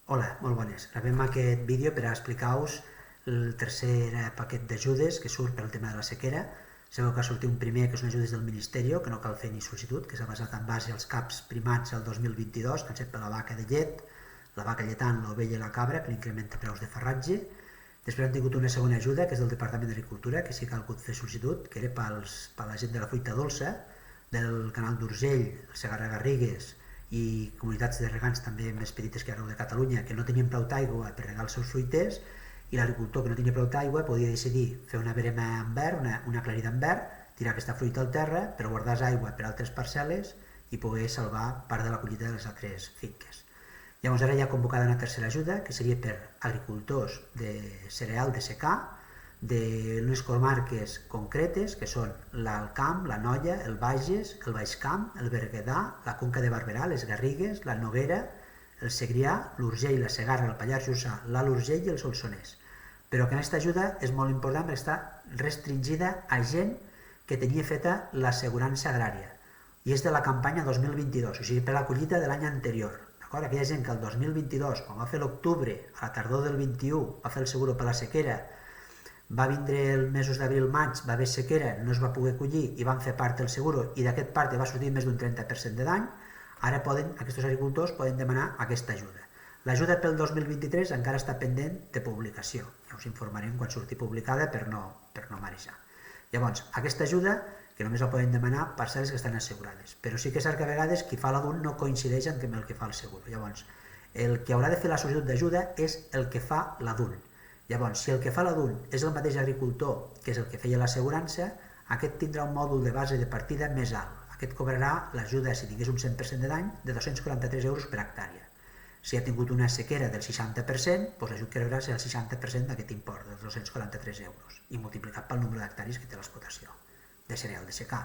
Hola, molt bones. Gravem aquest vídeo per a explicar-vos el tercer paquet d'ajudes que surt pel tema de la sequera. Sabeu que ha sortit un primer, que són ajudes del Ministeri, que no cal fer ni sol·licitud, que s'ha basat en base als caps primats el 2022, que han set per la vaca de llet, la vaca lletant, l'ovella i la cabra, per increment de preus de farratge. Després hem tingut una segona ajuda, que és del Departament d'Agricultura, que sí que ha hagut fer sol·licitud, que era per la gent de la fruita dolça, del canal d'Urgell, el Segarra-Garrigues i comunitats de regants també més petites que arreu de Catalunya que no tenien prou d'aigua per regar els seus fruiters, i l'agricultor que no tenia prou d'aigua podia decidir fer una verema en verd, una aclarida en verd, tirar aquesta fruita al terra per guardar aigua per altres parcel·les i poder salvar part de la collita de les altres finques. Llavors ara hi ha convocada una tercera ajuda que seria per agricultors de cereal de secà d'unes comarques concretes que són l'Alt Camp, l'Anoia, el Bages, el Baix Camp, el Berguedà, la Conca de Barberà, les Garrigues, la Noguera, el Segrià, l'Urgell, la Segarra, el Pallars Jussà, l'Alt Urgell i el Solsonès. Però que aquesta ajuda és molt important perquè està restringida a gent que tenia feta l'assegurança agrària i és de la campanya 2022, o sigui, per la collita de l'any anterior. Aquella gent que el 2022, quan va fer l'octubre, a la tardor del 21, va fer el seguro per la sequera, va vindre els mesos d'abril-maig, va haver sequera, no es va poder collir i van fer part del seguro i d'aquest part va sortir més d'un 30% de dany, ara aquests agricultors poden demanar aquesta ajuda. L'ajuda pel 2023 encara està pendent de publicació, ja us informarem quan surti publicada per no marejar. Llavors, aquesta ajuda, que només la poden demanar parcel·les que estan assegurades, però sí que és cert que a vegades qui fa l'adult no coincideix amb el que fa el seguro. Llavors, el que haurà de fer la sol·licitud d'ajuda és el que fa l'adult. Llavors, si el que fa l'adult és el mateix agricultor que és el que feia l'assegurança, aquest tindrà un mòdul de base de partida més alt. Aquest cobrarà l'ajuda, si tingués un 100% de dany, de 243 euros per hectàrea. Si ha tingut una sequera del 60%, doncs l'ajut que rebrà serà el 60% d'aquest import, dels 243 euros, i multiplicat pel nombre d'hectàrees que té l'explotació de cereal de secà.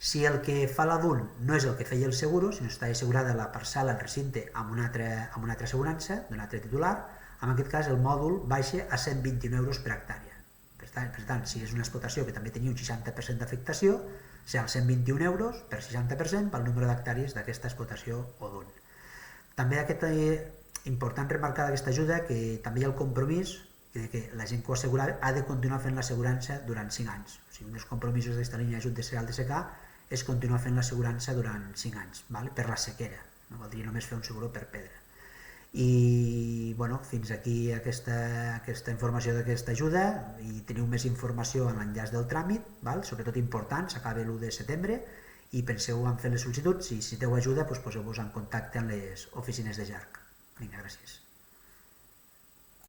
Si el que fa l'adult no és el que feia el seguro, sinó està assegurada la parcel·la, el recinte, amb una altra assegurança, d'un altre titular, en aquest cas el mòdul baixa a 121 euros per hectàrea. Per tant, si és una explotació que també tenia un 60% d'afectació, serà els 121 euros per 60% pel número d'hectàrees d'aquesta explotació o d'un. També important remarcar d'aquesta ajuda que també hi ha el compromís que la gent que ho assegura ha de continuar fent l'assegurança durant 5 anys. O sigui, un dels compromisos d'aquesta línia d'ajut de cereal de secà és continuar fent l'assegurança durant 5 anys, per la sequera, no vol dir només fer un seguro per pedra. I fins aquí aquesta informació d'aquesta ajuda, i teniu més informació en l'enllaç del tràmit, sobretot important, s'acaba l'1 de setembre, i penseu en fer les sol·licituds, i si necessiteu ajuda poseu-vos en contacte amb les oficines de JARC. Vinga, gràcies.